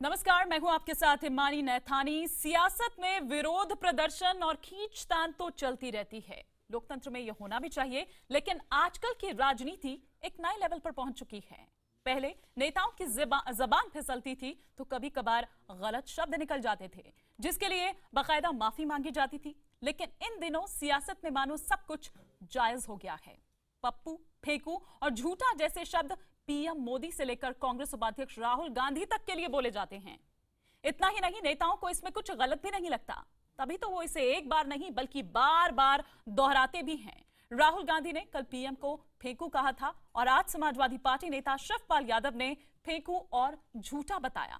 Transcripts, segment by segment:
नमस्कार, मैं हूं आपके साथ हिमानी नैथानी। सियासत में विरोध प्रदर्शन और खींचतान तो चलती रहती है। लोकतंत्र में यह होना भी चाहिए, लेकिन आजकल की राजनीति एक नए लेवल पर पहुंच चुकी है। पहले नेताओं की जबान फिसलती थी तो कभी कभार गलत शब्द निकल जाते थे, जिसके लिए बाकायदा माफी मांगी जाती थी। लेकिन इन दिनों सियासत में मानो सब कुछ जायज हो गया है। पप्पू, फेंकू और झूठा जैसे शब्द पीएम मोदी से लेकर कांग्रेस उपाध्यक्ष राहुल गांधी तक के लिए बोले जाते हैं। इतना ही नहीं, नेताओं को इसमें कुछ गलत भी नहीं लगता, तभी तो वो इसे एक बार नहीं बल्कि बार बार दोहराते भी हैं। राहुल गांधी ने कल पीएम को फेंकू कहा था और आज समाजवादी पार्टी नेता शिवपाल यादव ने फेंकू और झूठा बताया।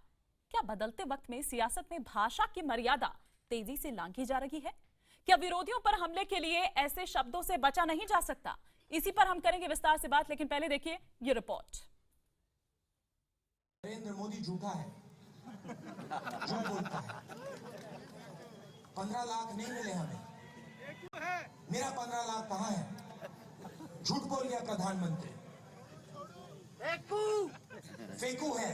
क्या बदलते वक्त में सियासत में भाषा की मर्यादा तेजी से लांघी जा रही है? क्या विरोधियों पर हमले के लिए ऐसे शब्दों से बचा नहीं जा सकता? इसी पर हम करेंगे विस्तार से बात, लेकिन पहले देखिए ये रिपोर्ट। नरेंद्र मोदी झूठा है, झूठ बोलता है। 15 लाख नहीं मिले हमें, मेरा 15 लाख कहां है? झूठ बोल गया प्रधानमंत्री, फेंकू है।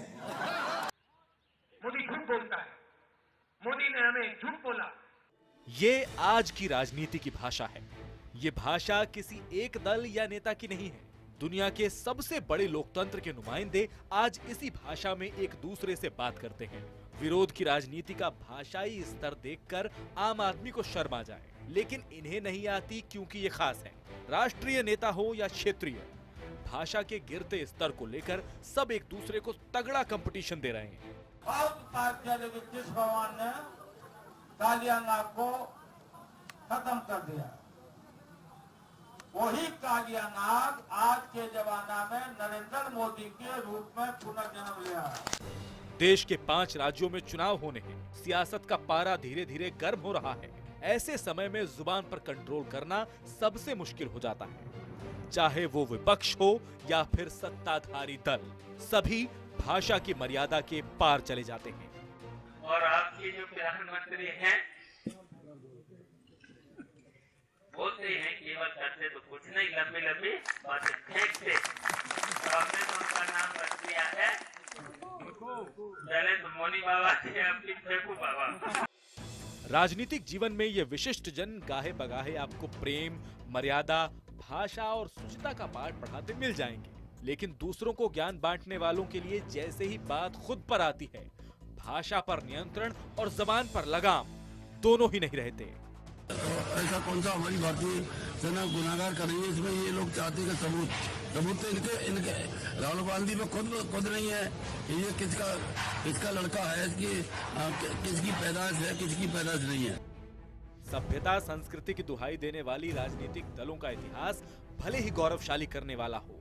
मोदी झूठ बोलता है, मोदी ने हमें झूठ बोला। ये आज की राजनीति की भाषा है। ये भाषा किसी एक दल या नेता की नहीं है। दुनिया के सबसे बड़े लोकतंत्र के नुमाइंदे आज इसी भाषा में एक दूसरे से बात करते हैं। विरोध की राजनीति का भाषाई स्तर देखकर आम आदमी को शर्म आ जाए, लेकिन इन्हें नहीं आती क्योंकि ये खास है। राष्ट्रीय नेता हो या क्षेत्रीय, भाषा के गिरते स्तर को लेकर सब एक दूसरे को तगड़ा कंपटीशन दे रहे हैं। भगवान ने कालिया नाग को खत्म कर दिया। वही कालिया नाग आज के जमाना में नरेंद्र मोदी के रूप में पुनर्जन्म लिया। देश के 5 राज्यों में चुनाव होने हैं। सियासत का पारा धीरे धीरे गर्म हो रहा है। ऐसे समय में जुबान पर कंट्रोल करना सबसे मुश्किल हो जाता है। चाहे वो विपक्ष हो या फिर सत्ताधारी दल, सभी भाषा की मर्यादा के पार चले जाते हैं। और आपके जो प्रधानमंत्री हैं बोलते हैं केवल करते तो कुछ नहीं, लंबी लंबी बातें फेंकते। तो हमने तो उनका नाम रख दिया है, पहले तो मोनी बाबा थे, अब भी फेंकू बाबा। राजनीतिक जीवन में ये विशिष्ट जन गाहे बगाहे आपको प्रेम, मर्यादा, भाषा और शुचिता का पाठ पढ़ाते मिल जाएंगे, लेकिन दूसरों को ज्ञान बांटने वालों के लिए जैसे ही बात खुद पर आती है, भाषा पर नियंत्रण और जबान पर लगाम दोनों ही नहीं रहते। ऐसा कौन सा हमारी भारतीय सेना गुनाहगार कर रही है? इसमें ये लोग चाहते हैं कि सबूत तो इनके राहुल गांधी में खुद नहीं है कि ये किसका लड़का है, किसकी पैदाइश है, किसकी पैदाइश नहीं है। सभ्यता संस्कृति की दुहाई देने वाली राजनीतिक दलों का इतिहास भले ही गौरवशाली करने वाला हो,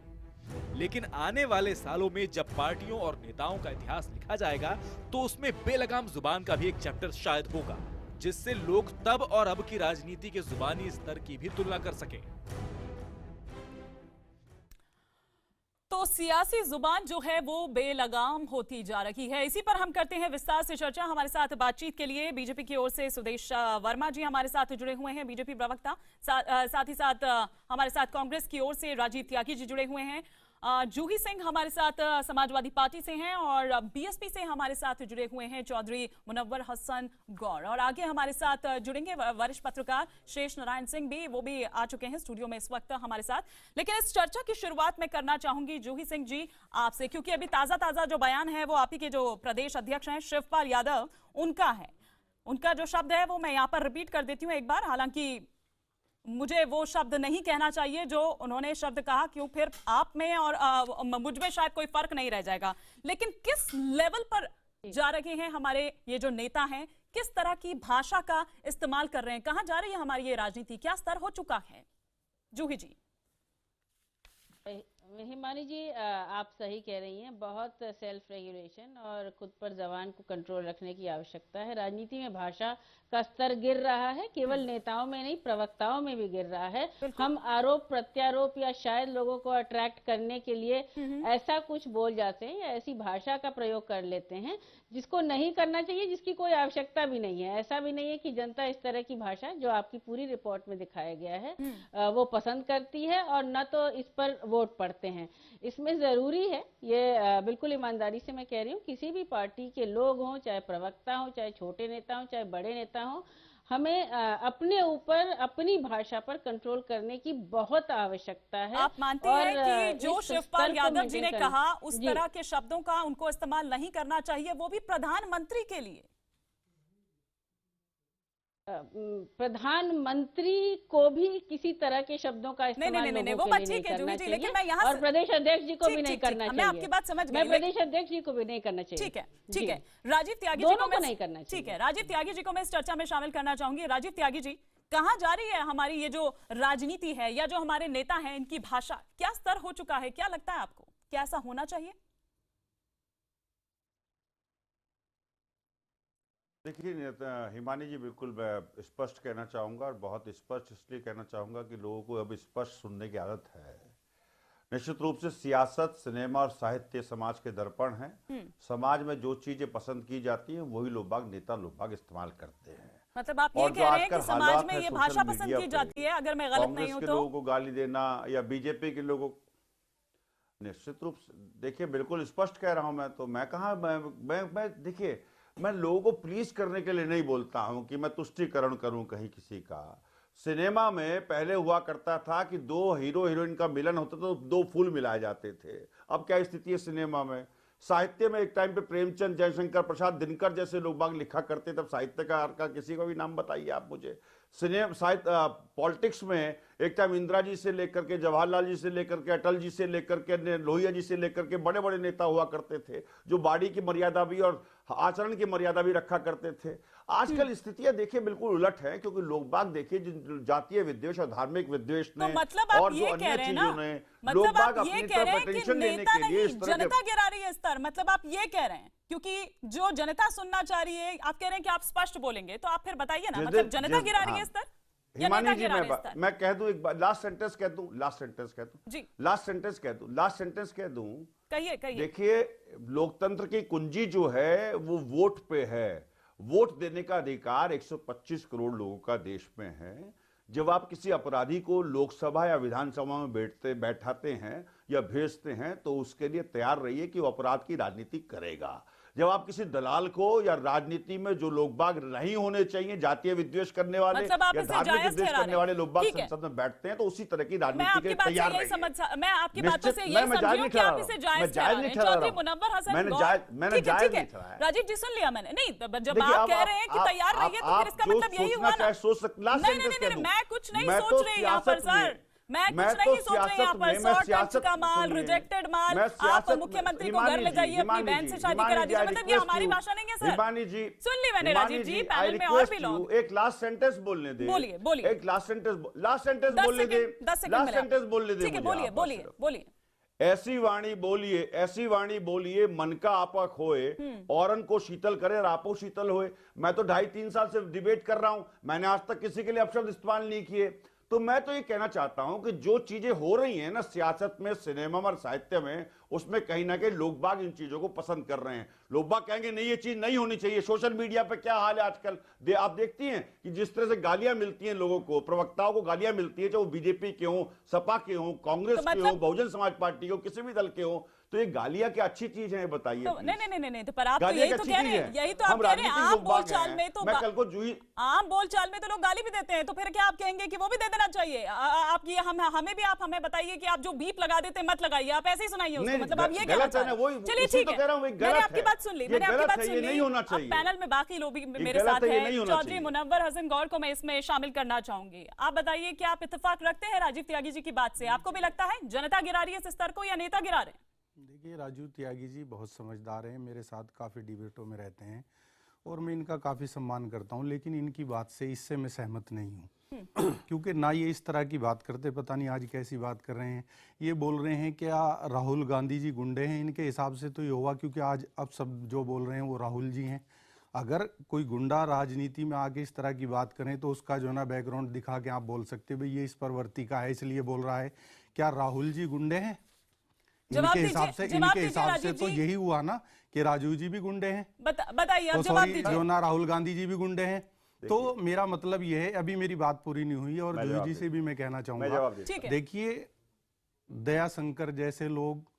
लेकिन आने वाले सालों में जब पार्टियों और नेताओं का इतिहास लिखा जाएगा तो उसमें बेलगाम जुबान का भी एक चैप्टर शायद होगा, जिससे लोग तब और अब की राजनीति के जुबानी स्तर की भी तुलना कर सकें। तो सियासी जुबान जो है वो बेलगाम होती जा रही है। इसी पर हम करते हैं विस्तार से चर्चा। हमारे साथ बातचीत के लिए बीजेपी की ओर से सुदेश वर्मा जी हमारे साथ जुड़े हुए हैं, बीजेपी प्रवक्ता। साथ ही साथ हमारे साथ कांग्रेस की ओर से राजीव त्यागी जी जुड़े हुए हैं। जूही सिंह हमारे साथ समाजवादी पार्टी से हैं और बीएसपी से हमारे साथ जुड़े हुए हैं चौधरी मुनव्वर हसन गौर। और आगे हमारे साथ जुड़ेंगे वरिष्ठ पत्रकार शेष नारायण सिंह भी, वो भी आ चुके हैं स्टूडियो में इस वक्त हमारे साथ। लेकिन इस चर्चा की शुरुआत मैं करना चाहूंगी जूही सिंह जी आपसे, क्योंकि अभी ताजा जो बयान है वो आप ही के जो प्रदेश अध्यक्ष हैं शिवपाल यादव उनका है। उनका जो शब्द है वो मैं यहाँ पर रिपीट कर देती हूँ एक बार, हालांकि मुझे वो शब्द नहीं कहना चाहिए जो उन्होंने शब्द कहा, क्यों फिर आप में और मुझ में शायद कोई फर्क नहीं रह जाएगा। लेकिन किस लेवल पर जा रहे हैं हमारे ये जो नेता हैं, किस तरह की भाषा का इस्तेमाल कर रहे हैं, कहां जा रही है हमारी ये राजनीति, क्या स्तर हो चुका है? जूही जी। हिमानी जी, आप सही कह रही हैं। बहुत सेल्फ रेगुलेशन और खुद पर जबान को कंट्रोल रखने की आवश्यकता है। राजनीति में भाषा का स्तर गिर रहा है, केवल नेताओं में नहीं प्रवक्ताओं में भी गिर रहा है। हम आरोप प्रत्यारोप या शायद लोगों को अट्रैक्ट करने के लिए ऐसा कुछ बोल जाते हैं या ऐसी भाषा का प्रयोग कर लेते हैं जिसको नहीं करना चाहिए, जिसकी कोई आवश्यकता भी नहीं है। ऐसा भी नहीं है कि जनता इस तरह की भाषा जो आपकी पूरी रिपोर्ट में दिखाया गया है वो पसंद करती है और न तो इस पर वोट पड़ता करते हैं। इसमें ज़रूरी है, ये बिल्कुल ईमानदारी से मैं कह रही हूँ, किसी भी पार्टी के लोग हों, चाहे प्रवक्ता हों, चाहे छोटे नेता हों, चाहे बड़े नेता हों, हमें अपने ऊपर अपनी भाषा पर कंट्रोल करने की बहुत आवश्यकता है। आप मानते हैं कि जो शिवपाल यादव जी ने कहा उस तरह के शब्दों का उनको इस्तेमाल नहीं करना चाहिए, वो भी प्रधानमंत्री के लिए? प्रधानमंत्री को भी किसी तरह के शब्दों का इस्तेमाल नहीं, वो बात ठीक है जूही जी, लेकिन मैं यहाँ और प्रदेश अध्यक्ष जी को भी नहीं करना चाहिए। मैं आपकी बात समझ गई, मैं प्रदेश अध्यक्ष जी को भी नहीं करना चाहिए। ठीक है। राजीव त्यागी जी को नहीं करना चाहिए। ठीक है, राजीव त्यागी जी को मैं इस चर्चा में शामिल करना चाहूंगी। राजीव त्यागी जी, कहाँ जा रही है हमारी ये जो राजनीति है या जो हमारे नेता हैं, इनकी भाषा क्या स्तर हो चुका है? क्या लगता है आपको, क्या ऐसा होना चाहिए? देखिए हिमानी जी, बिल्कुल स्पष्ट कहना चाहूँगा, और बहुत स्पष्ट इसलिए कहना चाहूँगा कि लोगों को अब स्पष्ट सुनने की आदत है। निश्चित रूप से सियासत, सिनेमा और साहित्य समाज के दर्पण हैं। समाज में जो चीजें पसंद की जाती हैं वही लोग बाग, नेता लोग बाग इस्तेमाल करते हैं। मतलब आप ये कह रहे हैं कि समाज में ये भाषा पसंद की जाती है, अगर मैं गलत नहीं हूं तो? लोगों को गाली देना या बीजेपी के लोगों, निश्चित रूप से देखिए बिल्कुल स्पष्ट कह रहा हूं मैं तो। मैं कहा मैं देखिए, मैं लोगों को प्लीज करने के लिए नहीं बोलता हूं कि मैं तुष्टीकरण करूं कहीं किसी का। सिनेमा में पहले हुआ करता था कि दो हीरो हीरोइन का मिलन होता था तो दो फूल मिलाए जाते थे। अब क्या स्थिति है सिनेमा में? साहित्य में एक टाइम पे प्रेमचंद, जयशंकर प्रसाद, दिनकर जैसे लोग बाग लिखा करते, तब साहित्यकार का किसी को भी नाम बताइए आप मुझे। सिनेमा साहित्य, पॉलिटिक्स में एक टाइम इंदिरा जी से लेकर के, जवाहरलाल जी से लेकर के, अटल जी से लेकर के, लोहिया जी से लेकर के बड़े बड़े नेता हुआ करते थे जो बाड़ी की मर्यादा भी और आचरण की मर्यादा भी रखा करते थे। आजकल स्थितियां देखिए बिल्कुल उलट है, क्योंकि लोग बाग देखिए जिन जातीय विद्वेष और धार्मिक विद्वेष ने और जो अन्य चीजों ने लोग बाग अपनी तरफ अटेंशन लेने के लिए इस तरह जनता गिरा रही है स्तर, मतलब आप ये कह रहे हैं क्योंकि जो जनता सुनना चाह रही है, आप कह रहे हैं कि आप स्पष्ट बोलेंगे, तो आप फिर बताइए ना, मतलब जनता गिरा रही है स्तर? हिमानी जी, मैं कह दूं, एक बार लास्ट सेंटेंस कह दूं, लास्ट सेंटेंस कह दूं। कहिए। देखिए, लोकतंत्र की कुंजी जो है वो वोट पे है। वोट देने का अधिकार 125 करोड़ लोगों का देश में है। जब आप किसी अपराधी को लोकसभा या विधानसभा में बैठाते हैं या भेजते हैं, तो उसके लिए तैयार रहिए कि वो अपराध की राजनीति करेगा। जब आप किसी दलाल को या राजनीति में जो लोग बाग नहीं होने चाहिए, जातीय विद्वेष करने वाले या धार्मिक विद्वेष करने वाले लोग बाग संसद में बैठते हैं, तो उसी तरह की राजनीति के तैयार रहिए। मैं आपकी बातों से यही समझी हूं कि आप इसे जायज ठहरा रहे हैं। चौधरी मुनव्वर हसन, मैंने जायज नहीं ठहराया। राजिब जी सुन लिया मैंने। नहीं, जब आप कह रहे हैं कि तैयार रहिए, तो फिर इसका मतलब यही हुआ ना? नहीं, मैं कुछ नहीं सोच रही यहाँ पर सर, मैं कुछ नहीं सोच रही यहाँ पर। शॉर्ट का माल, रिजेक्टेड माल, आप मुख्यमंत्री को घर ले जाइए, अपनी बहन से शादी करा दीजिए, मतलब ये हमारी भाषा नहीं है सर। हिमानी जी, सुन ली मैंने राजीव जी, पैनल में और भी लोग। एक लास्ट सेंटेंस बोलने दे। बोलिए। एक लास्ट सेंटेंस बोलने दे। 10 सेकंड बोलने दे। ठीक है, बोलिए। ऐसी वाणी बोलिए मन का आपा खोए, औरन को शीतल करे और आपो शीतल होए। मैं तो 2.5-3 साल से डिबेट कर रहा हूं, मैंने आज तक किसी के लिए अपशब्द इस्तेमाल नहीं किए। तो मैं तो ये कहना चाहता हूं कि जो चीजें हो रही हैं ना सियासत में, सिनेमा में और साहित्य में, उसमें कहीं ना कहीं लोग बाग इन चीजों को पसंद कर रहे हैं। लोग बाग कहेंगे नहीं, ये चीज नहीं होनी चाहिए। सोशल मीडिया पे क्या हाल है आजकल, आप देखती हैं कि जिस तरह से गालियां मिलती हैं लोगों को, प्रवक्ताओं को गालियां मिलती है, चाहे वो बीजेपी के हों, सपा के हों, कांग्रेस के हों, बहुजन समाज पार्टी के हों, किसी भी दल के हों, तो ये गालियां क्या अच्छी चीज है बताइए? नहीं, तो पर आप तो यही तो कह रहे हैं, यही तो आप कह रहे हैं। आम बोलचाल में तो मैं कल को आम बोलचाल में तो लोग गाली भी देते हैं, तो फिर क्या आप कहेंगे कि वो भी दे देना चाहिए? आप ये हमें बताइए कि आप जो बीप लगा देते हैं मत लगाइए, आप ऐसे ही सुनाइए उसको, मतलब आप ये कहना चाह रहे हैं। चलिए ठीक है, मैंने आपकी बात सुन ली, नहीं होना चाहिए। पैनल में बाकी लोग भी मेरे साथ हैं। चौधरी मुनव्वर हसन गौर को मैं इसमें शामिल करना चाहूंगी। आप बताइए कि आप इत्तेफाक रखते हैं राजीव त्यागी जी की बात से? आपको भी लगता है जनता गिरा रही है इस स्तर को या नेता गिरा रहे हैं? देखिए, राजीव त्यागी जी बहुत समझदार हैं, मेरे साथ काफ़ी डिबेटों में रहते हैं और मैं इनका काफ़ी सम्मान करता हूं, लेकिन इनकी बात से इससे मैं सहमत नहीं हूं। क्योंकि ना ये इस तरह की बात करते, पता नहीं आज कैसी बात कर रहे हैं। ये बोल रहे हैं क्या राहुल गांधी जी गुंडे हैं? इनके हिसाब से तो ये हुआ क्योंकि आज अब सब जो बोल रहे हैं वो राहुल जी हैं। अगर कोई गुंडा राजनीति में आके इस तरह की बात करें तो उसका जो ना बैकग्राउंड दिखा के आप बोल सकते भाई ये इस प्रवृत्ति का है इसलिए बोल रहा है। क्या राहुल जी गुंडे हैं? इनके हिसाब से तो यही हुआ ना कि राजीव जी भी गुंडे हैं। बताइए, तो सॉरी, जो ना राहुल गांधी जी भी गुंडे हैं। तो मेरा मतलब ये है, अभी मेरी बात पूरी नहीं हुई और जूही जी से भी मैं कहना चाहूंगा। देखिए, दयाशंकर जैसे लोग,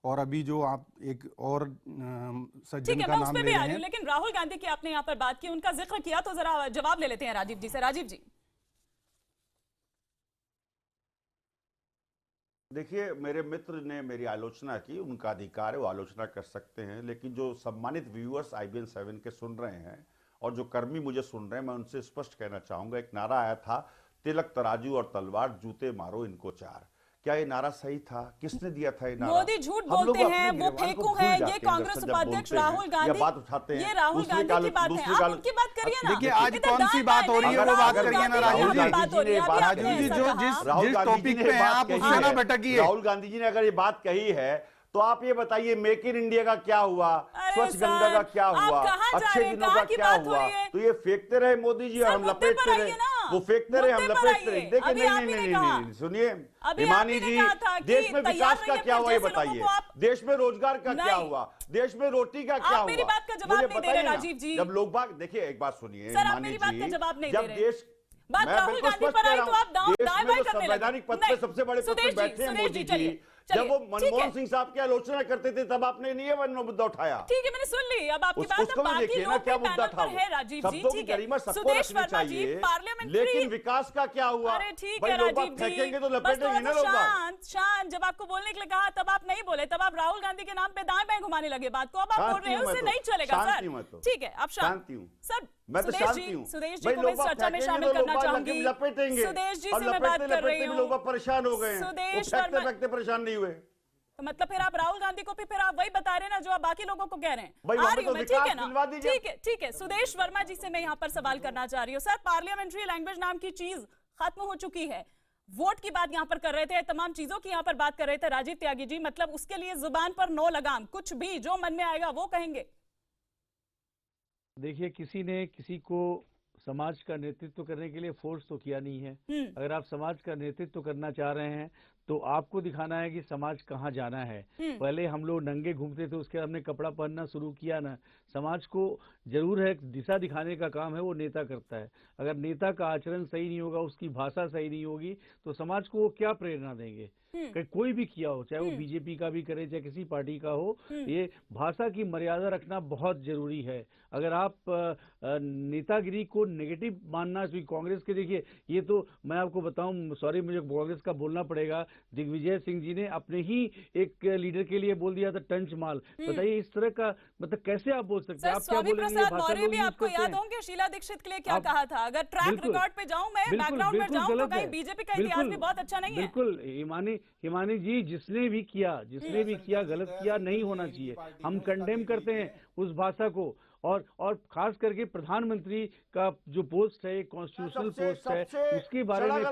और अभी जो आप एक और सज्जन ठीक है, का मैं उस नाम पे ले भी आ रहे रही हूँ, हैं। लेकिन राहुल गांधी की आपने यहाँ पर बात की, उनका जिक्र किया, तो जरा जवाब ले लेते हैं राजीव जी से। राजीव जी, देखिए, मेरे मित्र ने मेरी आलोचना की, उनका अधिकार है, वो आलोचना कर सकते हैं, लेकिन जो सम्मानित व्यूअर्स IBN 7 के सुन रहे हैं और जो कर्मी मुझे सुन रहे हैं, मैं उनसे स्पष्ट कहना चाहूंगा, एक नारा आया था, तिलक तराजू और तलवार, जूते मारो इनको चार। क्या ये नारा सही था? किसने दिया था ये नारा? मोदी झूठ हम लोग बोलते अपने हैं, वो गिरबान को फेंकू भूल है, जाते ये हैं कांग्रेस जब उपाध्यक्ष बोलते हैं, राहुल या गांधी, बात उठाते हैं, ये राहुल दूसरी गांधी की बात दूसरी है, आप गाल- उनकी बात करिए ना। देखिए, आज इधर कौन सी दाएं बात हो रही है, बाएं वो बात राहुल करिए ना गांधी की राजीव यहाँ जी। बात हो रही है, अभी राजीव आपने जी, ऐसा जो कहा। राहुल जिस गांधी जी टॉपिक ने पे ये हैं, बात आप कही उससे है, ना भटकिए। राहुल गांधी जी ने अगर ये बात कही है, तो आप ये बताइए, मेक इन इंडिया का क्या हुआ, अरे स्वच्छ सर, गंगा का क्या आप हुआ, कहाँ जा अच्छे रहे हैं? दिनों कहाँ का की क्या बात हो हुआ? रही है? तो ये फेंकते रहे मोदी जी और सर, हम मुद्दे लपेटते पर रहे, आइए ना। वो फेंकते रहे, हम मुद्दे पर लपेटते रहे। आइए। देखिए, अभी नहीं आप नहीं ही ने नहीं कहा। नहीं, सुनिए अभी हिमानी आप ही ने जी, कहा था कि देश में तैयार विकास का रहिए, क्या हुआ ये जैसे लोगों बताइए, को आप- देश में रोजगार का क्या नहीं। हुआ, देश में रोटी का क्या हुआ? आप मेरी बात का जवाब मुझे नहीं दे बताइए रहे, ना। राजीव जी। जब लोग बात, देखिए एक बात सुनिए सर, आप हिमानी मेरी बात जी, का जवाब नहीं जब दे रहे। देश बात मैं राहुल बिल्कुल गांधी स्पष्ट पर कह आई रहा तो हूं, आप दाएं देश बाएं में जो करने लगे। संवैधानिक पद पे नहीं, सबसे बड़े पद पे सुदेश जी, बैठे हैं सुदेश मोदी जी, जी, चलिए, जब वो ठीक है। मनमोहन सिंह साहब की आलोचना करते थे, तब आपने नहीं ये मुद्दा उठाया। ठीक है, मैंने सुन ली। अब आपकी बात, उसको अब भी बाकी देखिए ना लोग क्या भी मुद्दा पैनल था पर वो। है, राजीव जी, शब्दों की ठीक है। गरिमा सबको सुदेश रखनी वर्मा जी, चाहिए, पार्लियामेंट्री, लेकिन विकास का क्या हुआ? अरे ठीक भाई है लोग राजीव बात जी, फेंकेंगे तो बस लपेटेंगे ना थोड़ा लोग बात। शांत शांत। जब आपको बोलने के लिए कहा तब आप नहीं बोले, तब आप राहुल गांधी के नाम पे दाएं बाएं घुमाने लगे बात को। अब आप बोल रहे हैं उससे नहीं चलेगा सर। ठीक है, आप शांत। सर, मैं तो सुदेश शांति जी, हूं। सुदेश जी भाई को लोग मैं बात चर्चा में फेंकेंगे शामिल तो लोग करना बात चाहूंगी। लपेटेंगे। सुदेश जी और से मैं बात लपेटते कर रही लपेटते भी हूँ। लोग बात परेशान हो गए हैं। सुदेश वो फेंकते वर्मा- फेंकते परेशान नहीं हुए। तो मतलब फिर आप राहुल गांधी को भी फिर आप वही बता रहे हैं ना जो आप बाकी लोगों को कह रहे हैं। भाई, आ वहाँ पे रही हूँ तो मैं, ठीक है विकास ना? दिलवा दीजिए। ठीक है, ठीक है। सुदेश वर्मा जी से मैं यहाँ पर सवाल करना चाह रही हूँ। सर, पार्लियामेंट्री लैंग्वेज नाम की चीज खत्म हो चुकी है। वोट की बात यहाँ पर कर रहे थे, तमाम चीजों की यहाँ पर बात कर रहे थे राजीव त्यागी जी। मतलब उसके लिए जुबान पर नो लगाम, कुछ भी जो मन में आएगा वो कहेंगे। देखिए, किसी ने किसी को समाज का नेतृत्व करने के लिए फोर्स तो किया नहीं है। अगर आप समाज का नेतृत्व करना चाह रहे हैं तो आपको दिखाना है कि समाज कहाँ जाना है। पहले हम लोग नंगे घूमते थे, उसके बाद हमने कपड़ा पहनना शुरू किया ना। समाज को जरूर है दिशा दिखाने का काम है, वो नेता करता है। अगर नेता का आचरण सही नहीं होगा, उसकी भाषा सही नहीं होगी, तो समाज को वो क्या प्रेरणा देंगे? कोई भी किया हो, चाहे वो बीजेपी का भी करे चाहे किसी पार्टी का हो, ये भाषा की मर्यादा रखना बहुत जरूरी है। अगर आप नेतागिरी को नेगेटिव मानना, कांग्रेस के, देखिए ये तो मैं आपको बताऊं, सॉरी मुझे कांग्रेस का बोलना पड़ेगा, दिग्विजय सिंह जी ने अपने ही एक लीडर के लिए बोल दिया था टंच माल। बताइए इस तरह का मतलब कैसे आप बोल सकते हैं? आप क्या बोलेंगे? प्रसाद मौर्य भी आपको याद होंगे शीला दीक्षित के लिए क्या कहा था? अगर ट्रैक रिकॉर्ड पे जाऊं मैं, बैकग्राउंड में जाऊं तो कहीं बीजेपी का इतिहास भी बहुत अच्छा नहीं है। बिल्कुल हिमानी जी, जिसने भी किया गलत किया, नहीं होना चाहिए। हम कंडेम करते हैं उस भाषा को। और खास करके प्रधानमंत्री का जो पोस्ट है, कॉन्स्टिट्यूशनल पोस्ट है, उसके बारे में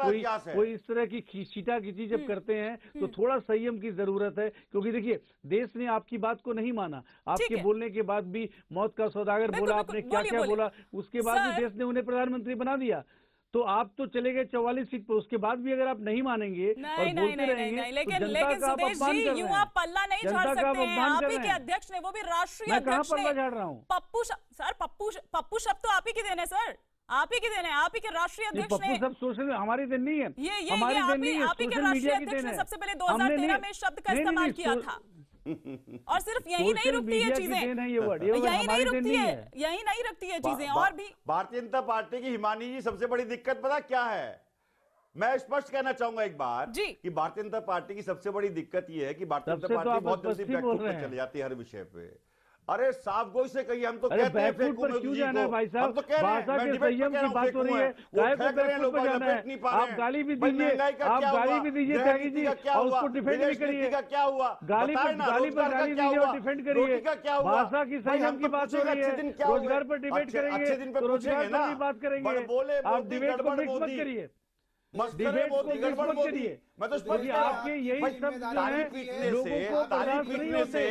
कोई इस तरह की खींची जब करते हैं तो थोड़ा संयम की जरूरत है। क्योंकि देखिए, देश ने आपकी बात को नहीं माना, आपके बोलने के बाद भी मौत का सौदागर बोला, आपने क्या क्या बोला, उसके बाद भी देश ने उन्हें प्रधानमंत्री बना दिया। तो आप तो चले गए 44 सीट पर, उसके बाद भी अगर आप नहीं मानेंगे और बोलते रहेंगे, लेकिन सुदेश जी, यूं आप पल्ला नहीं झाड़ सकते हैं। आप ही के अध्यक्ष ने, वो भी राष्ट्रीय अध्यक्ष ने, पल्ला झाड़ रहा हूँ? पप्पू शब्द तो आप ही के देने सर, आप ही के देने, आप ही के राष्ट्रीय अध्यक्ष ने। सब सोशल, हमारी देन नहीं है, हमारी देन नहीं है, आप ही के राष्ट्रीय अध्यक्ष ने सबसे पहले 2013 में इस शब्द का इस्तेमाल किया था। और सिर्फ यही नहीं रुकती है चीजें, यही नहीं रुकती है, यही नहीं रुकती है चीजें, और भी। भारतीय जनता पार्टी की हिमानी जी, सबसे बड़ी दिक्कत पता क्या है? मैं स्पष्ट कहना चाहूंगा एक बार कि भारतीय जनता पार्टी की सबसे बड़ी दिक्कत यह है कि भारतीय जनता पार्टी बहुत जल्दी बैकफुट पे चले जाती है हर विषय पे। अरे साफ गोई से कहिए, हम तो कहते हैं फेंकू में क्यों जाना है भाई साहब? हम तो कह रहे हैं, मैं डिबेट पे कह रहा हूं, फेंकू है, वो फेंक रहे हैं लोग, लपेट नहीं पा रहे हैं। आप गाली भी दीजिए, आप गाली भी दीजिए त्यागी जी, और उसको डिफेंड भी करिए। क्या हुआ? गाली पर गाली दीजिए और डिफेंड करिए। भाषा की संयम की बात हो रही है, रोजगार पर डिबेट करेंगे तो रोजगार पर भी बात करेंगे। आप डिबेट को मिक्स मत करिए, डिबेट को मिक्स मत करिए। मैं तो आपके यही सब जो है लोगों को बर्दाश्त नहीं होते।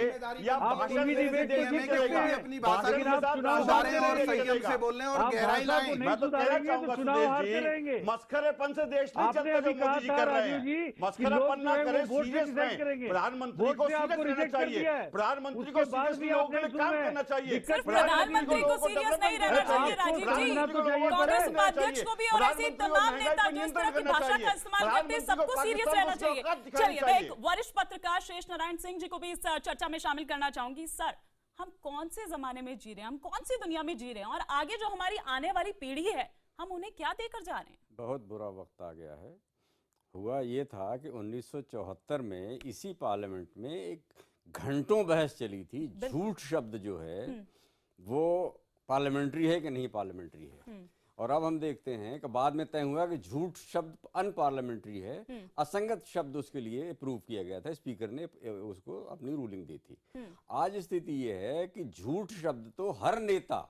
आप टीवी डिबेट को ठीक करते हैं, अपनी भाषा लेकिन आप चुनाव हारते रहेंगे। बोलने और आप गहराई भाषा को नहीं सुधारेंगे तो चुनाव हारते रहेंगे। मस्खरेपन से देश नहीं आपने चलता अभी जो कहा मोदी जी था कर रहे राजीव जी हैं। कि मस्खरापन लोग ना जो है करें, वो वोट से सीरियस डिसाइड रहें। करेंगे। प्रधानमंत्री वोट को से आपको सीरियस रहना रिजेक्ट कर चाहिए, दिया है। प्रधानमंत्री को उसके बाद सीरियस भी लोगों आपने के लिए सुना काम है। करना चाहिए। सिर्फ प्रधानमंत्री को सीरियस नहीं रहना चाहिए राजीव जी, कांग्रेस उपाध्यक्ष को भी और ऐसे तमाम नेता जो इस तरह की भाषा का इस्तेमाल करते हैं सबको सीरियस सीरियस रहना चाहिए। चलिए, मैं एक वरिष्ठ पत्रकार शेष नारायण सिंह जी को भी इस चर्चा में शामिल करना चाहूंगी। सर, हम कौन से जमाने में जी रहे हैं, हम कौन सी दुनिया में जी रहे हैं, और आगे जो हमारी आने वाली पीढ़ी है हम उन्हें क्या देकर जा रहे हैं? बहुत बुरा वक्त आ गया है। हुआ ये था कि 1974 में इसी पार्लियामेंट में एक घंटों बहस चली थी, झूठ शब्द जो है वो पार्लियामेंट्री है कि नहीं पार्लियामेंट्री है। और अब हम देखते हैं कि बाद में तय हुआ कि झूठ शब्द अनपार्लियामेंट्री है, असंगत शब्द उसके लिए अप्रूव किया गया था, स्पीकर ने उसको अपनी रूलिंग दी थी। आज स्थिति ये है कि झूठ शब्द तो हर नेता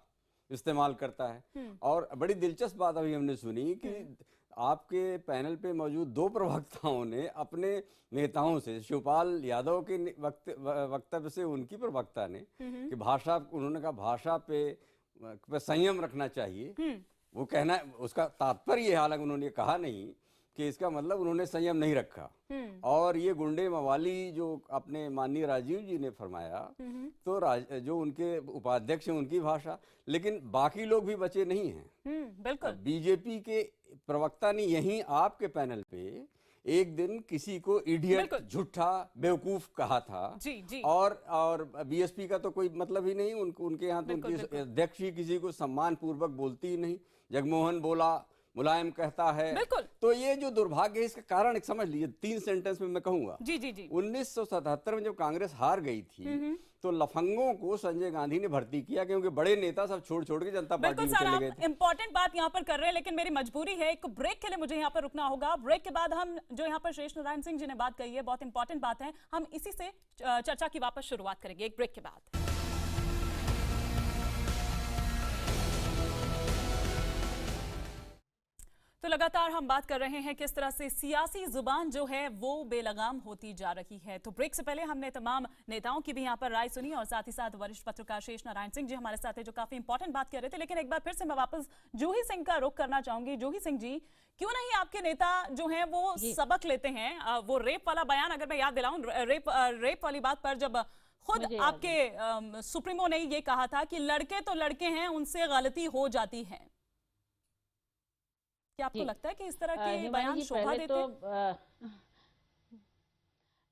इस्तेमाल करता है। और बड़ी दिलचस्प बात अभी हमने सुनी कि आपके पैनल पे मौजूद दो प्रवक्ताओं ने अपने नेताओं से, शिवपाल यादव के वक्तव्य से उनकी प्रवक्ता ने कि भाषा, उन्होंने कहा भाषा पे संयम रखना चाहिए। वो कहना, उसका तात्पर्य ये, हालांकि उन्होंने कहा नहीं कि इसका मतलब उन्होंने संयम नहीं रखा। और ये गुंडे मवाली जो अपने माननीय राजीव जी ने फरमाया, तो जो उनके उपाध्यक्ष हैं उनकी भाषा, लेकिन बाकी लोग भी बचे नहीं हैं। बिल्कुल। बीजेपी के प्रवक्ता ने यहीं आपके पैनल पे एक दिन किसी को इडियट, झूठा, बेवकूफ कहा था। जी। और बीएसपी का तो कोई मतलब ही नहीं, उनके यहाँ तो उनकी अध्यक्ष ही किसी को सम्मान पूर्वक बोलती ही नहीं। जगमोहन बोला, मुलायम कहता है। तो ये जो दुर्भाग्य है, इसका कारण एक समझ लीजिए, 3 सेंटेंस में मैं कहूंगा। जी। 1977 में जब कांग्रेस हार गई थी तो लफंगों को संजय गांधी ने भर्ती किया, क्योंकि बड़े नेता सब छोड़ के जनता पार्टी में चले गए थे। इंपॉर्टेंट बात यहाँ पर कर रहे हैं, लेकिन मेरी मजबूरी है, एक ब्रेक के लिए मुझे यहाँ पर रुकना होगा। ब्रेक के बाद हम जो यहाँ पर शेष नारायण सिंह जी ने बात कही है, बहुत इंपॉर्टेंट बात है, हम इसी से चर्चा की वापस शुरुआत करेंगे एक ब्रेक के बाद। तो लगातार हम बात कर रहे हैं किस तरह से सियासी जुबान जो है वो बेलगाम होती जा रही है। तो ब्रेक से पहले हमने तमाम नेताओं की भी यहाँ पर राय सुनी, और साथ ही साथ वरिष्ठ पत्रकार शेष नारायण सिंह जी हमारे साथ है, जो काफी इंपॉर्टेंट बात कर रहे थे। लेकिन एक बार फिर से मैं वापस जूही सिंह का रुख करना चाहूंगी। जूही सिंह जी, क्यों नहीं आपके नेता जो है वो सबक लेते हैं? वो रेप वाला बयान, अगर मैं याद दिलाऊं, रेप वाली बात पर जब खुद आपके सुप्रीमो ने ये कहा था कि लड़के तो लड़के हैं, उनसे गलती हो जाती है, क्या आपको लगता है कि इस तरह के बयान शोभा देते? तो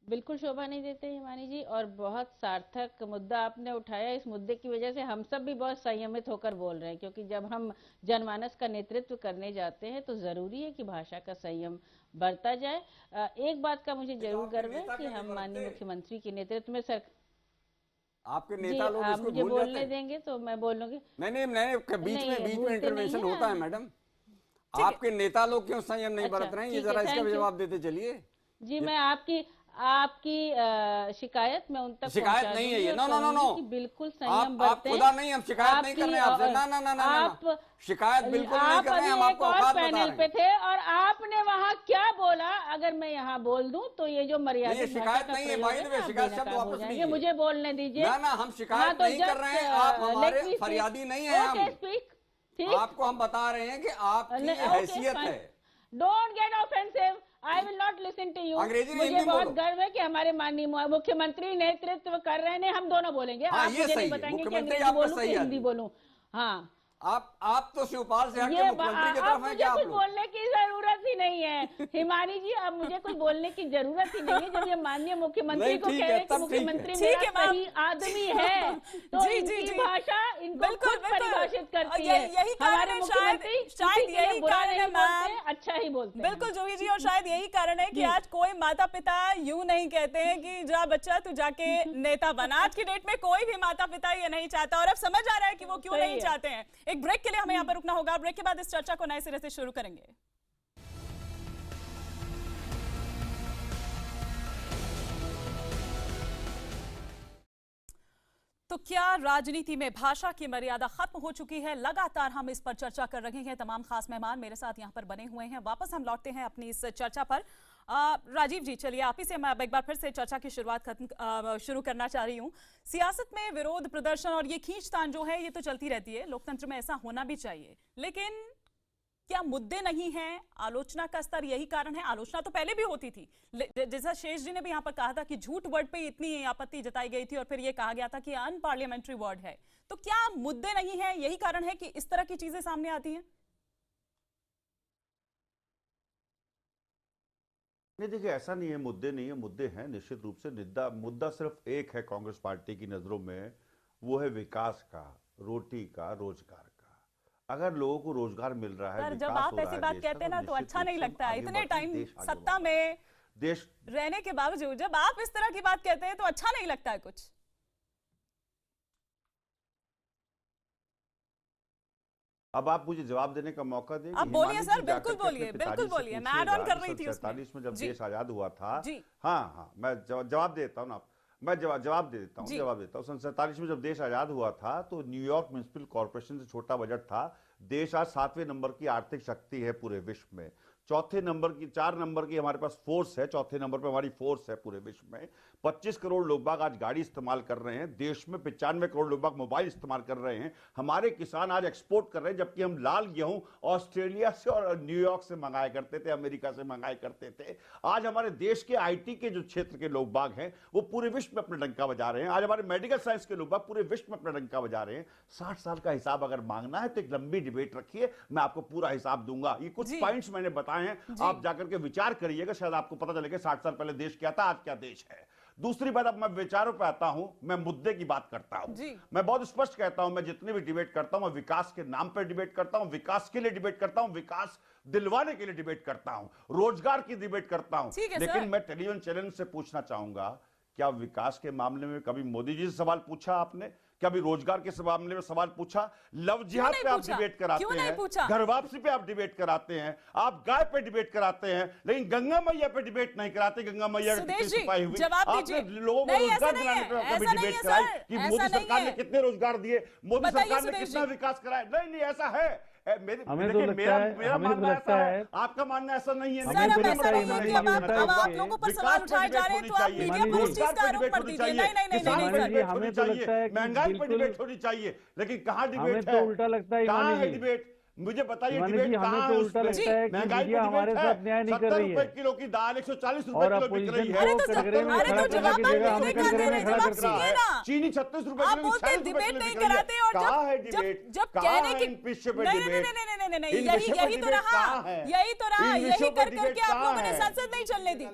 बिल्कुल शोभा नहीं देते हिमानी जी, और बहुत सार्थक मुद्दा आपने उठाया। इस मुद्दे की वजह से हम सब भी बहुत संयमित होकर बोल रहे हैं, क्योंकि जब हम जनमानस का नेतृत्व करने जाते हैं तो जरूरी है कि भाषा का संयम बरता जाए। एक बात का मुझे जरूर गर्व है कि हम माननीय मुख्यमंत्री के नेतृत्व में आपके नेता लोग आप मुझे बोलने देंगे तो मैं बोलूंगी। नहीं, बीच में इंटरवेंशन होता है मैडम। आपके नेता लोग क्यों संयम नहीं बरत रहे हैं, ये जरा इसका जवाब देते चलिए। जी, मैं आपकी शिकायत में उन तक शिकायत नहीं है ये, नो, बिल्कुल संयम बरतें। आप खुदा नहीं, हम शिकायत नहीं कर रहे हैं आपसे, ना, शिकायत बिल्कुल नहीं कर रहे हैं, हम आपको औकात बता रहे हैं। पैनल पे थे और आपने वहाँ क्या बोला, अगर मैं यहाँ बोल दूं तो ये जो मर्यादा शिकायत नहीं है, शिकायत शब्द वापस लीजिए, मुझे बोलने दीजिए। ना, हम शिकायत नहीं कर रहे हैं, आप हमारे फरियादी नहीं है। आपको हम बता रहे हैं कि आपकी हैसियत है। Don't get offensive, I will not listen to you. मुझे बहुत गर्व है कि हमारे माननीय मुख्यमंत्री नेतृत्व कर रहे हैं, हम दोनों बोलेंगे। आप मुझे नहीं बताएंगे कि अंग्रेजी बोलूं कि हिंदी बोलूं। हाँ, आप तो शिवपाल से हटके मुख्यमंत्री की तरफ हैं क्या? मुझे कुछ बोलने की जरूरत ही नहीं है हिमानी जी, अब मुझे कुछ बोलने की जरूरत ही नहीं है। जब ये माननीय मुख्यमंत्री को कह रहे हैं कि मुख्यमंत्री मेरा सही आदमी है, तो इनकी भाषा इनको खुद परिभाषित करती है। हमारे मुख्यमंत्री शायद यही कारण है मैम, अच्छा ही बोलते हैं। बिल्कुल जूही जी, और शायद यही कारण है कि आज कोई माता पिता यूं नहीं कहते हैं कि जा बच्चा तू जाके नेता बना। आज की डेट में कोई भी माता पिता ये नहीं चाहता, और अब समझ आ रहा है कि वो क्यों नहीं चाहते हैं। एक ब्रेक के लिए हमें यहाँ पर रुकना होगा। ब्रेक के बाद इस चर्चा को नए सिरे से शुरू करेंगे। तो क्या राजनीति में भाषा की मर्यादा खत्म हो चुकी है? लगातार हम इस पर चर्चा कर रहे हैं। तमाम खास मेहमान मेरे साथ यहाँ पर बने हुए हैं। वापस हम लौटते हैं अपनी इस चर्चा पर। राजीव जी, चलिए आप ही से मैं एक बार फिर से चर्चा की शुरुआत शुरू करना चाह रही हूँ। सियासत में विरोध प्रदर्शन और ये खींचतान जो है ये तो चलती रहती है, लोकतंत्र में ऐसा होना भी चाहिए, लेकिन क्या मुद्दे नहीं हैं? आलोचना का स्तर यही कारण है? आलोचना तो पहले भी होती थी, जैसा शेष जी ने भी यहाँ पर कहा था कि झूठ वर्ड पे इतनी आपत्ति जताई गई थी और फिर ये कहा गया था कि अनपार्लियामेंट्री वर्ड है। तो क्या मुद्दे नहीं है, यही कारण है कि इस तरह की चीजें सामने आती हैं? नहीं देखिए, ऐसा नहीं है, मुद्दे नहीं है, मुद्दे हैं निश्चित रूप से। मुद्दा सिर्फ एक है कांग्रेस पार्टी की नजरों में, वो है विकास का, रोटी का, रोजगार का। अगर लोगों को रोजगार मिल रहा है, सर जब आप ऐसी बात कहते हैं ना तो अच्छा नहीं लगता है। इतने टाइम सत्ता में देश रहने के बावजूद जब आप इस तरह की बात कहते हैं तो अच्छा नहीं लगता है कुछ। अब आप मुझे जवाब देने का मौका देंगे? आप बोलिए सर, बिल्कुल बोलिए, बिल्कुल बोलिए। मैं ऐड ऑन कर रही थी उसमें। 47 में जब देश आजाद हुआ था, जी। हाँ, मैं जवाब देता हूँ ना, मैं जवाब दे देता हूँ। सन 47 में जब देश आजाद हुआ था तो न्यूयॉर्क म्युनिसिपल कॉर्पोरेशन से छोटा बजट था। देश आज 7वें नंबर की आर्थिक शक्ति है पूरे विश्व में। 4 नंबर की हमारे पास फोर्स है, 4थे नंबर पे हमारी फोर्स है पूरे विश्व में। 25 करोड़ लोग बाग आज गाड़ी इस्तेमाल कर रहे हैं। देश में 95 करोड़ लोग बाग मोबाइल इस्तेमाल कर रहे हैं। हमारे किसान आज एक्सपोर्ट कर रहे हैं, जबकि हम लाल गेहूं ऑस्ट्रेलिया से और न्यूयॉर्क से मंगाया करते थे, अमेरिका से मंगाया करते थे। आज हमारे देश के IT के जो क्षेत्र के लोग बाग हैं वो पूरे विश्व में अपना डंका बजा रहे हैं। आज हमारे मेडिकल साइंस के लोग बाग पूरे विश्व में अपना डंका बजा रहे हैं। 60 साल का हिसाब अगर मांगना है तो एक लंबी डिबेट रखिए, मैं आपको पूरा हिसाब दूंगा। ये कुछ पॉइंट्स मैंने बताए हैं, आप जाकर के विचार करिएगा, शायद आपको पता चलेगा 60 साल पहले देश क्या था, आज क्या देश है। दूसरी बात, अब मैं विचारों पे आता हूं, मैं मुद्दे की बात करता हूं। मैं बहुत स्पष्ट कहता हूं, मैं जितनी भी डिबेट करता हूं मैं विकास के नाम पर डिबेट करता हूं, विकास के लिए डिबेट करता हूं, विकास दिलवाने के लिए डिबेट करता हूं, रोजगार की डिबेट करता हूं। लेकिन मैं टेलीविजन चैनल से पूछना चाहूंगा, क्या विकास के मामले में कभी मोदी जी से सवाल पूछा आपने? क्या अभी रोजगार के मामले में सवाल पूछा? लव जिहाद पे आप डिबेट कराते हैं, घर वापसी पे आप डिबेट कराते हैं, आप गाय पे डिबेट कराते हैं, लेकिन गंगा मैया पे डिबेट नहीं कराते। गंगा मैया की छुपाई हुई आपने लोगों को रोजगार दिलाने पे कभी डिबेट कराई कि मोदी सरकार ने कितने रोजगार दिए, मोदी सरकार ने कितना विकास कराया? नहीं, ऐसा है। हमें तो लगता है आपका मानना ऐसा नहीं है। अब आप लोगों पर सवाल उठाए जा रहे हैं तो आप मीडिया पर उस चीज का आरोप मत दीजिए। नहीं, हमें तो लगता है महंगाई पर डिबेट होनी चाहिए, लेकिन कहाँ डिबेट है? तो उल्टा लगता है, कहाँ है डिबेट? मुझे बताइए डिबेट कहाँ है? हमें तो उल्टा लगता है कि मीडिया हमारे साथ न्याय नहीं कर रही है। 70 किलो की दाल 140 रुपए किलो बिक रही है। चीनी 36 रुपए किलो, 40 रुपए किलो बिक रही है। कहाँ है डिबेट? जब कहने की नहीं, यही तो रहा, यही करके आप लोगों ने संसद नहीं चलने दी।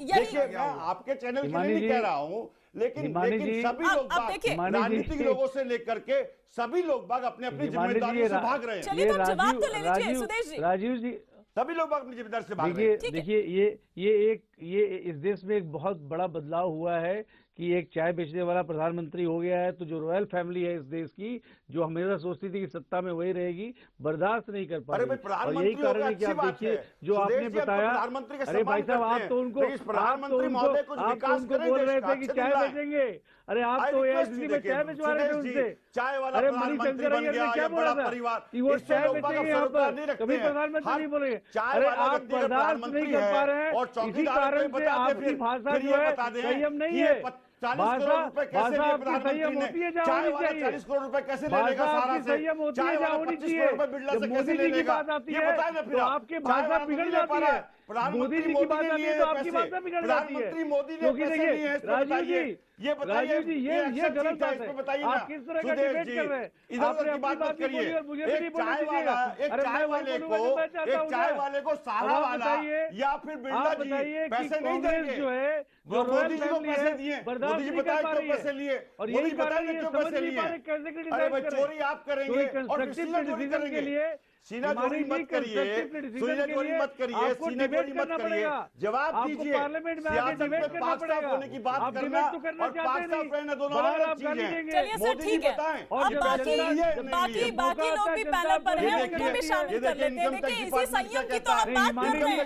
देखिए, मैं आपके चैनल के लिए नहीं कह रहा हूँ, लेकिन सभी लोग राजनीतिक लोगों से लेकर के सभी लोग बाग अपने अपनी जिम्मेदारियों से भाग रहे हैं। चलिए तो जवाब तो ले लीजिए सुदेश जी। राजीव जी, सभी लोग अपनी जिम्मेदारी से भाग रहे हैं। देखिए, ये इस देश में एक बहुत बड़ा बदलाव हुआ है कि एक चाय बेचने वाला प्रधानमंत्री हो गया है, तो जो रॉयल फैमिली है इस देश की, जो हमेशा सोचती थी कि सत्ता में वही रहेगी, बर्दाश्त नहीं कर पा रही। और यही कारण है कि आप देखिए जो आपने बताया, अरे भाई साहब आप तो उनको बोल रहे थे कि चाय बेचेंगे, अरे आप तो एआईसीसी में चाय बेचवा रहे थे उनसे। अरे मणिशंकर अय्यर ने क्या बोला था कि वो चाय बेचेंगे यहाँ पर, कभी प्रधानमंत्री नहीं बोलेंगे। अरे आप बर्दाश्त नहीं कर पा रहे हैं, इसी कारण से आपकी भाषा जो है संयम नहीं है। 40 करोड़ रुपए कैसे लिए प्रधानमंत्री ने? चाय वाला 40 करोड़ रुपए कैसे ले लेगा सारा से? चाय वाला 25 करोड़ रुपए बिरला से कैसे ले लेगा? ये बताए ना फिर आपके भाषा बिगड़ जाती है। मोदी जी की बात आती है तो आपकी भाषा बिगड़ जाती है। प्रधानमंत्री मोदी ने क्योंकि पैसे लिए हैं, राजीव जी, ये बताइए, ये गलत बात है। बताइए आप किस तरह का डिबेट कर रहे हैं? इधर की बात मत करिए। एक चाय वाले को सहारा वाला या फिर बिरला जी पैसे नहीं देंगे। जो है वो मोदी जी को पैसे दिए, मोदी जी बताए क्यों पैसे लिए, और मोदी यही बताएंगे क्यों पैसे लिए। अरे भाई चोरी आप करेंगे और सीना चोरी करेंगे। सीना चोरी मत करिए, सीना चोरी मत करिए, सीना चोरी मत करिए। जवाब दीजिए। सियासत में पाक साफ होने की बात करना और पाक साफ रहना दोनों अलग चीज है। मोदी जी बताएं बाकी लोग भी पैनल पर हैं, उनको भी शामिल कर लेते हैं। देखिए इसी संयम की तो हम बात कर रहे हैं,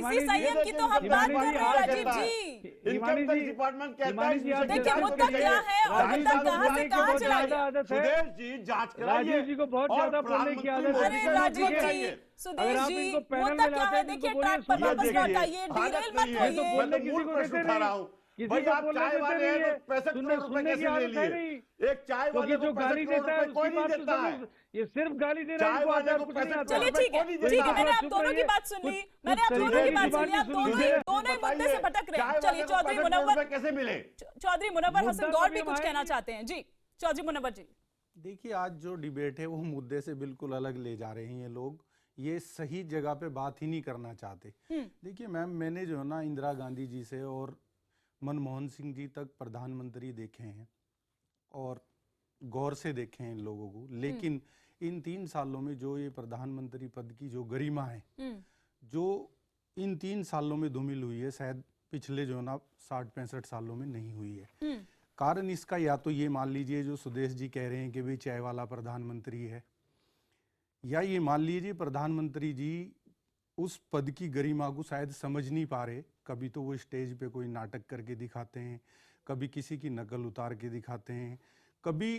इसी संयम की तो हम बात कर रहे हैं राजीव जी। इनकम टैक्स डिपार्टमेंट कहता है देखिए मुद्दा क्या है और मुद्दा कहां से कहां चला गया। सुदेश जी जांच कराइए। राजीव जी को बहुत ज्यादा बोलने की आदत है। अरे राजीव जी, सुदेश जी, मुद्दा क्या है? देखिए ट्रैक पर वापस लौट आइए, डीरेल मत होइए। मैं तो मूल प्रश्न उठा रहा हूँ। भाई आप चाय वाले हैं तो 65 करोड़ रुपए कैसे ले लिए? एक चाय वाले को 65 करोड़ रुपए कोई नहीं देता है। ये सिर्फ गाली दे रहा है इनको। चलिए ठीक है, मैंने आप दोनों की बात सुन ली, मैंने आप दोनों की बात सुन ली, आप दोनों ही मुद्दे से भटक रहे हैं। चलिए चौधरी मुनव्वर कैसे मिले? चौधरी मुनव्वर हसन गौर भी कुछ कहना चाहते हैं। जी चौधरी मुनव्वर जी। देखिए आज जो डिबेट है वो मुद्दे से बिल्कुल अलग ले जा रहे हैं ये लोग। ये सही जगह पे बात ही नहीं करना चाहते। देखिए मैम, मैंने जो है ना इंदिरा गांधी जी से और मनमोहन सिंह जी तक प्रधानमंत्री देखे हैं और गौर से देखे हैं इन लोगों को, लेकिन इन 3 सालों में जो ये प्रधानमंत्री पद की जो गरिमा है, जो इन 3 सालों में धूमिल हुई है, शायद पिछले जो ना 60-65 सालों में नहीं हुई है। कारण इसका या तो ये मान लीजिए जो सुदेश जी कह रहे हैं कि भाई चाय वाला प्रधानमंत्री है, या ये मान लीजिए प्रधानमंत्री जी उस पद की गरिमा को शायद समझ नहीं पा रहे। कभी तो वो स्टेज पे कोई नाटक करके दिखाते हैं, कभी किसी की नकल उतार के दिखाते हैं, कभी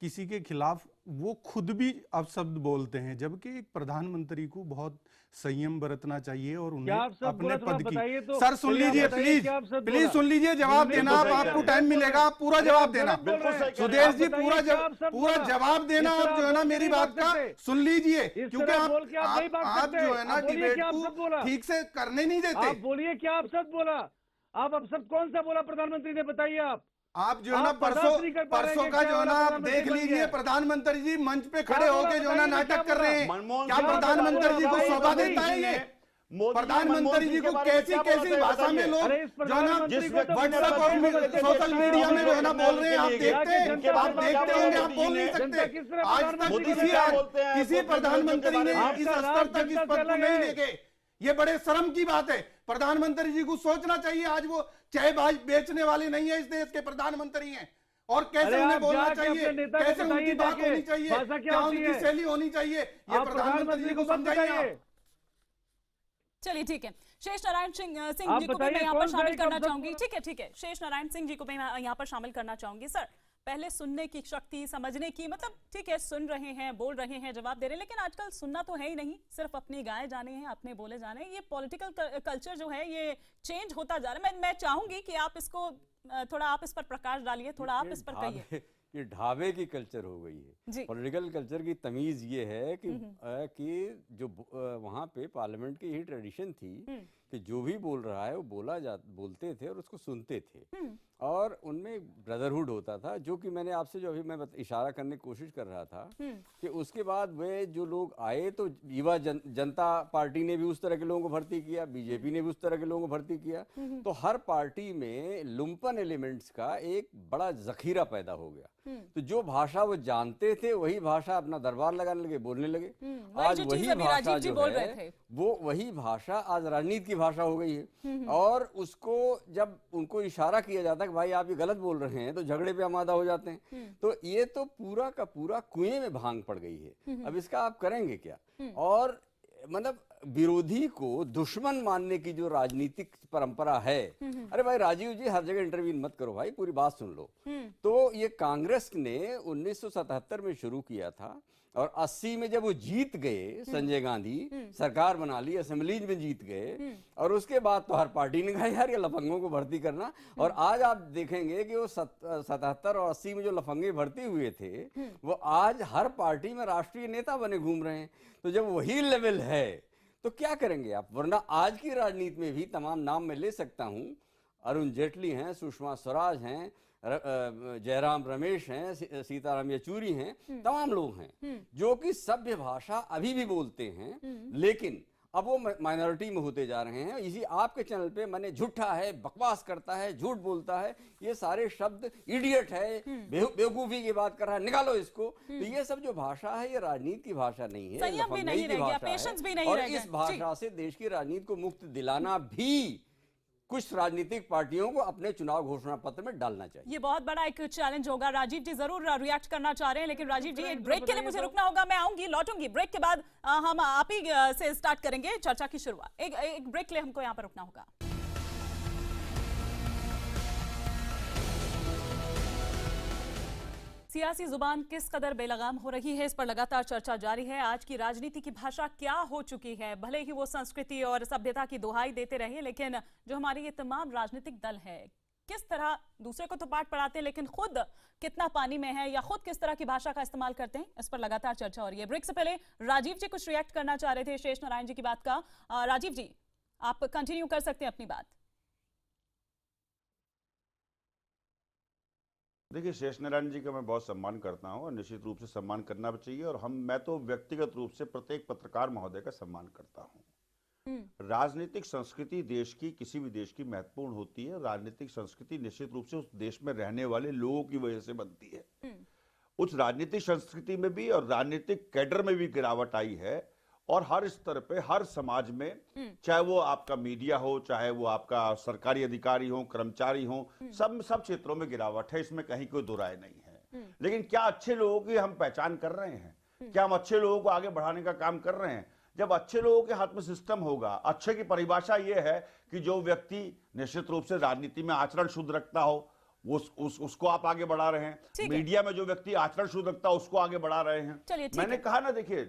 किसी के खिलाफ वो खुद भी अपशब्द बोलते हैं, जबकि एक प्रधानमंत्री को बहुत संयम बरतना चाहिए और उन्हें अपने पद की तो सर सुन लीजिए प्लीज सुन लीजिए, जवाब देना आप, आपको टाइम मिलेगा, आप पूरा जवाब देना। सुदेश जी पूरा जवाब देना आप, जो है ना मेरी बात का सुन लीजिए, क्योंकि आप जो है ना डिबेट को ठीक से करने नहीं देते। आप बोलिए क्या अपशब्द बोला, आप अपशब्द कौन सा बोला प्रधानमंत्री ने, बताइए आप जो है ना परसों का जो है ना आप देख लीजिए, प्रधानमंत्री जी मंच पे खड़े होके जो है ना नाटक कर रहे हैं। क्या प्रधानमंत्री जी को शोभा देता है ये? प्रधानमंत्री जी को कैसी कैसी भाषा में लोग जो है ना व्हाट्सएप और सोशल मीडिया में जो है ना बोल रहे हैं, आप देखते हैं, आप देखते होंगे, आप बोल नहीं सकते। आज तक किसी प्रधानमंत्री ने इस स्तर तक इस पद को नहीं लेके, ये बड़े शर्म की बात है। प्रधानमंत्री जी को सोचना चाहिए, आज वो चाय बेचने वाले नहीं है, इस देश के प्रधानमंत्री हैं, और कैसे उन्हें बोलना चाहिए, कैसे उनकी बात होनी चाहिए, क्या उनकी शैली होनी चाहिए, ये प्रधानमंत्री जी को समझाइए आप। चलिए ठीक है, शेष नारायण सिंह जी को भी मैं यहाँ पर शामिल करना चाहूंगी। ठीक है, शेष नारायण सिंह जी को मैं यहाँ पर शामिल करना चाहूंगी। सर, पहले सुनने की शक्ति, समझने की, मतलब ठीक है सुन रहे हैं, बोल रहे हैं, जवाब दे रहे हैं, लेकिन आजकल सुनना तो है ही नहीं, सिर्फ अपनी गाए जाने हैं, अपने बोले जाने हैं। ये पॉलिटिकल कल्चर जो है ये चेंज होता जा रहा है। मैं चाहूंगी कि आप इसको थोड़ा आप इस पर प्रकाश डालिए, थोड़ा आप इस पर कहिए। ये ढाबे की कल्चर हो गई है। पॉलिटिकल कल्चर की तमीज ये है कि जो वहाँ पे पार्लियामेंट की यही ट्रेडिशन थी कि जो भी बोल रहा है वो बोलते थे और उसको सुनते थे, और उनमें ब्रदरहुड होता था, जो कि मैंने आपसे जो अभी मैं इशारा करने की कोशिश कर रहा था कि उसके बाद वे जो लोग आए तो युवा जनता पार्टी ने भी उस तरह के लोगों को भर्ती किया, बीजेपी ने भी उस तरह के लोगों को भर्ती किया, तो हर पार्टी में लुम्पन एलिमेंट्स का एक बड़ा जखीरा पैदा हो गया। तो जो भाषा वो जानते थे वही भाषा अपना दरबार लगाने लगे, बोलने लगे। आज वही भाषा जो है वो वही भाषा आज राजनीति की भाषा हो गई है, और उसको जब उनको इशारा किया जाता है कि भाई आप ये गलत बोल रहे हैं, तो झगड़े पे आमादा हो जाते हैं। तो ये तो पूरा का पूरा कुएं में भांग पड़ गई है। अब इसका आप करेंगे क्या? और मतलब विरोधी को दुश्मन मानने की जो राजनीतिक परंपरा है, अरे भाई राजीव जी हर जगह इंटरव्यू मत करो भाई, पूरी बात सुन लो। तो ये कांग्रेस ने 1977 में शुरू किया था, और 80 में जब वो जीत गए, संजय गांधी सरकार बना ली, असेंबलीज में जीत गए, और उसके बाद तो हर पार्टी ने कहा यार ये लफंगों को भर्ती करना। और आज आप देखेंगे कि वो 77 और 80 में जो लफंगे भर्ती हुए थे वो आज हर पार्टी में राष्ट्रीय नेता बने घूम रहे हैं। तो जब वही लेवल है तो क्या करेंगे आप? वरना आज की राजनीति में भी तमाम नाम मैं ले सकता हूं, अरुण जेटली हैं, सुषमा स्वराज हैं, जयराम रमेश हैं, सीताराम येचूरी हैं, तमाम लोग हैं जो कि सभ्य भाषा अभी भी बोलते हैं, लेकिन अब वो माइनॉरिटी में होते जा रहे हैं। इसी आपके चैनल पे मैंने झूठा है, बकवास करता है, झूठ बोलता है, ये सारे शब्द, इडियट है, बेवकूफी की बात कर रहा है, निकालो इसको। तो ये सब जो भाषा है ये राजनीति की भाषा नहीं है, संयम भी नहीं रह गया, पेशेंस भी नहीं रह गया। और इस भाषा से देश की राजनीति को मुक्त दिलाना भी कुछ राजनीतिक पार्टियों को अपने चुनाव घोषणा पत्र में डालना चाहिए। ये बहुत बड़ा एक चैलेंज होगा। राजीव जी जरूर रिएक्ट करना चाह रहे हैं, लेकिन राजीव जी एक ब्रेक के लिए मुझे रुकना होगा। मैं आऊंगी, लौटूंगी ब्रेक के बाद। हम आप ही से स्टार्ट करेंगे चर्चा की शुरुआत। एक ब्रेक के लिए हमको यहाँ पर रुकना होगा। सियासी जुबान किस कदर बेलगाम हो रही है, इस पर लगातार चर्चा जारी है। आज की राजनीति की भाषा क्या हो चुकी है? भले ही वो संस्कृति और सभ्यता की दुहाई देते रहे, लेकिन जो हमारे ये तमाम राजनीतिक दल है किस तरह दूसरे को तो पाठ पढ़ाते हैं, लेकिन खुद कितना पानी में है या खुद किस तरह की भाषा का इस्तेमाल करते हैं, इस पर लगातार चर्चा हो रही है। ब्रेक से पहले राजीव जी कुछ रिएक्ट करना चाह रहे थे शेष नारायण जी की बात का। राजीव जी आप कंटिन्यू कर सकते हैं अपनी बात। देखिए, शेष नारायण जी का मैं बहुत सम्मान करता हूं और निश्चित रूप से सम्मान करना भी चाहिए, और मैं तो व्यक्तिगत रूप से प्रत्येक पत्रकार महोदय का सम्मान करता हूं। राजनीतिक संस्कृति देश की, किसी भी देश की महत्वपूर्ण होती है। राजनीतिक संस्कृति निश्चित रूप से उस देश में रहने वाले लोगों की वजह से बनती है। उस राजनीतिक संस्कृति में भी और राजनीतिक कैडर में भी गिरावट आई है, और हर स्तर पे, हर समाज में, चाहे वो आपका मीडिया हो, चाहे वो आपका सरकारी अधिकारी हो, कर्मचारी हो, सब क्षेत्रों में गिरावट है, इसमें कहीं कोई दो राय नहीं है। लेकिन क्या अच्छे लोगों की हम पहचान कर रहे हैं? क्या हम अच्छे लोगों को आगे बढ़ाने का काम कर रहे हैं? जब अच्छे लोगों के हाथ में सिस्टम होगा, अच्छे की परिभाषा ये है कि जो व्यक्ति निश्चित रूप से राजनीति में आचरण शुद्ध रखता हो, उसको आप आगे बढ़ा रहे हैं। मीडिया में जो व्यक्ति आचरण शुद्ध रखता है उसको आगे बढ़ा रहे हैं। मैंने कहा ना, देखिए,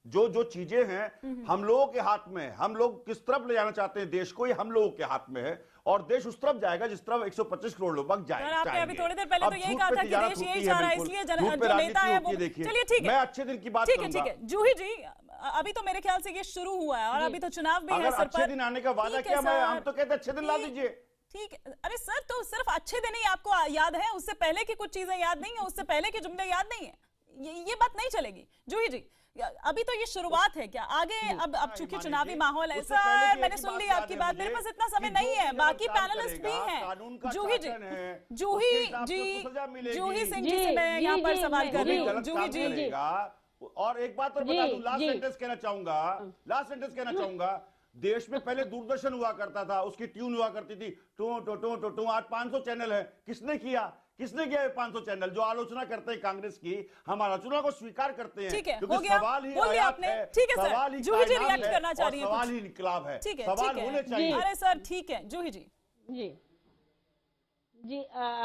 जो चीजें हैं हम लोगों के हाथ में, हम लोग किस तरफ ले जाना चाहते हैं देश को, ये हम लोगों के हाथ में है, और देश उस तरफ जाएगा जिस तरफ 125 करोड़ लोग जाएंगे। आपने अभी थोड़ी देर पहले तो यही कहा था कि देश यही जा रहा है, इसलिए जो नेता है वो, चलिए ठीक है, मैं अच्छे दिन की बात करूंगा। ठीक है जूही जी, अभी तो मेरे ख्याल से ये शुरू हुआ है और अभी तो चुनाव भी है सर पर। अच्छे दिन आने का वादा किया, हम तो कहते अच्छे दिन ला दीजिए। ठीक है, अरे सर, तो सिर्फ अच्छे दिन ही आपको याद है, उससे पहले की कुछ चीजें याद नहीं है, उससे पहले के जुमले याद नहीं है, ये बात नहीं चलेगी। जूही जी, अभी तो ये शुरुआत है क्या? आगे अब चूंकि चुनावी माहौल है सर, मैंने सुन ली आपकी बात, मेरे पास इतना समय नहीं है, बाकी पैनलिस्ट भी हैं। जूही जी, जूही सिंह जी से मैं यहाँ पर सवाल कर रही हूँ। जूही जी, और एक बात और बता दूं, लास्ट सेंटेंस कहना चाहूंगा, देश में पहले दूरदर्शन हुआ करता था, उसकी ट्यून हुआ करती थी टू टू टू टू टू, आज 500 चैनल है। किसने किया ये 500 चैनल? जो आलोचना करते हैं कांग्रेस की, हम आलोचना को स्वीकार करते हैं, क्योंकि सवाल ही आयात है, सवाल ही जूही जी रिएक्ट करना चाह रही है, सवाल ही इनकलाब है, ठीक है, सवाल होने चाहिए। अरे सर ठीक है, जूही जी जी,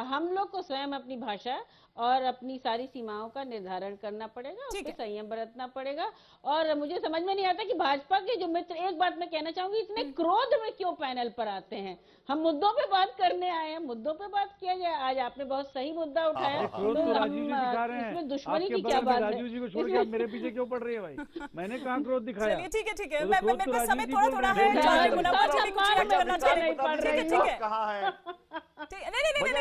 हम लोग को स्वयं अपनी भाषा और अपनी सारी सीमाओं का निर्धारण करना पड़ेगा, उस पर संयम बरतना पड़ेगा। और मुझे समझ में नहीं आता कि भाजपा के जो मित्र, एक बात मैं कहना चाहूंगी, इतने क्रोध में क्यों पैनल पर आते हैं? हम मुद्दों पे बात करने आए हैं, मुद्दों पे बात किया जाए। आज आपने बहुत सही मुद्दा उठाया, इसमें दुश्मनी की क्या बात है? राजीव जी को छोड़ के आप मेरे पीछे क्यों पड़ रही है भाई? मैंने कहाँ क्रोध दिखाया? ठीक है, मेरे पास समय थोड़ा है,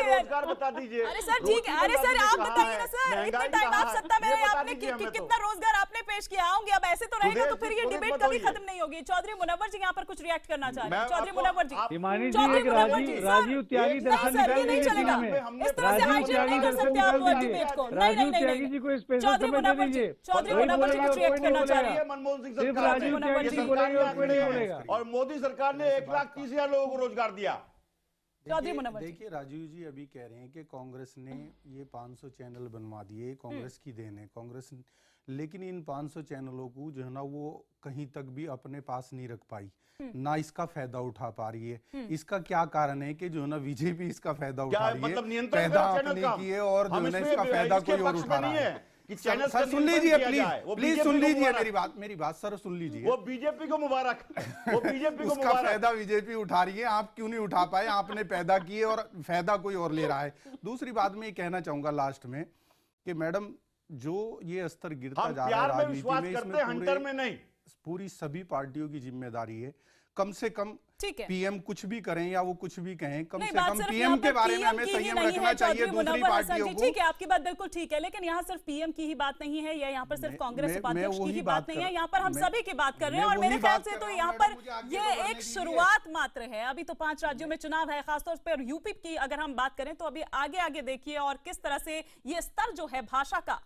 रोजगार बता दीजिए। अरे सर ठीक है, अरे सर आप बताइए ना सर, इतने टाइम आप सत्ता में रहे, आपने कितना रोजगार आपने पेश किया? आऊंगी, अब ऐसे तो रहेगा तो फिर ये डिबेट कभी खत्म नहीं होगी। चौधरी मुनव्वर जी यहाँ पर कुछ रिएक्ट करना चाह रहे हैं। चौधरी मुनव्वर जी, हिमानी जी, एक राजीव त्यागी दर्शन निकाल नहीं चलेगा, इस तरह से हाईजैक नहीं कर सकते आप डिबेट को। राजीव त्यागी जी को स्पेशल समय दे दीजिए। चौधरी मुनव्वर जी कुछ रिएक्ट करना चाह रही है। मनमोहन सिंह सिर्फ राजीव त्यागी जी बोलेंगे और कोई नहीं बोलेगा। और मोदी सरकार ने 1,30,000 लोगों को रोजगार दिया। देखिए राजीव जी अभी कह रहे हैं कि कांग्रेस ने ये 500 चैनल बनवा दिए, कांग्रेस की देन है कांग्रेस, लेकिन इन 500 चैनलों को जो है ना वो कहीं तक भी अपने पास नहीं रख पाई, ना इसका फायदा उठा पा रही है। इसका क्या कारण है कि जो है ना बीजेपी इसका फायदा उठा रही है, फायदा अपने की है, और जो है ना इसका फायदा कोई और उठा रहा है। सर सुन लीजिए प्लीज सुन लीजिए मेरी बात सर सुन लीजिए। वो बीजेपी को मुबारक, वो बीजेपी को उसका फायदा बीजेपी उठा रही है, आप क्यों नहीं उठा पाए? आपने पैदा किए और फायदा कोई और ले रहा है। दूसरी बात मैं ये कहना चाहूंगा लास्ट में कि मैडम जो ये स्तर गिरता जा रहा है राजनीति में, इसमें पूरी सभी पार्टियों की जिम्मेदारी है। कम से कम पीएम कुछ भी करें या वो कुछ भी कहें, कम से कम पीएम के बारे में हमें संयम रखना चाहिए दूसरी पार्टियों को। ठीक है, आपकी बात बिल्कुल ठीक है, लेकिन यहाँ सिर्फ पीएम की ही बात नहीं है, या यहाँ पर सिर्फ कांग्रेस उपाध्यक्ष की ही बात नहीं है, यहाँ पर हम सभी की बात कर रहे हैं। और मेरे ख्याल से तो यहाँ पर ये एक शुरुआत मात्र है। अभी तो 5 राज्यों में चुनाव है, खासतौर पर यूपी की अगर हम बात करें तो अभी आगे देखिए और किस तरह से ये स्तर जो है भाषा का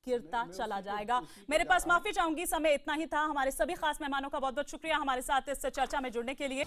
गिरता चला जाएगा। मेरे पास माफी चाहूंगी, समय इतना ही था। हमारे सभी खास मेहमानों का बहुत बहुत शुक्रिया हमारे साथ इस चर्चा में जुड़ने के लिए।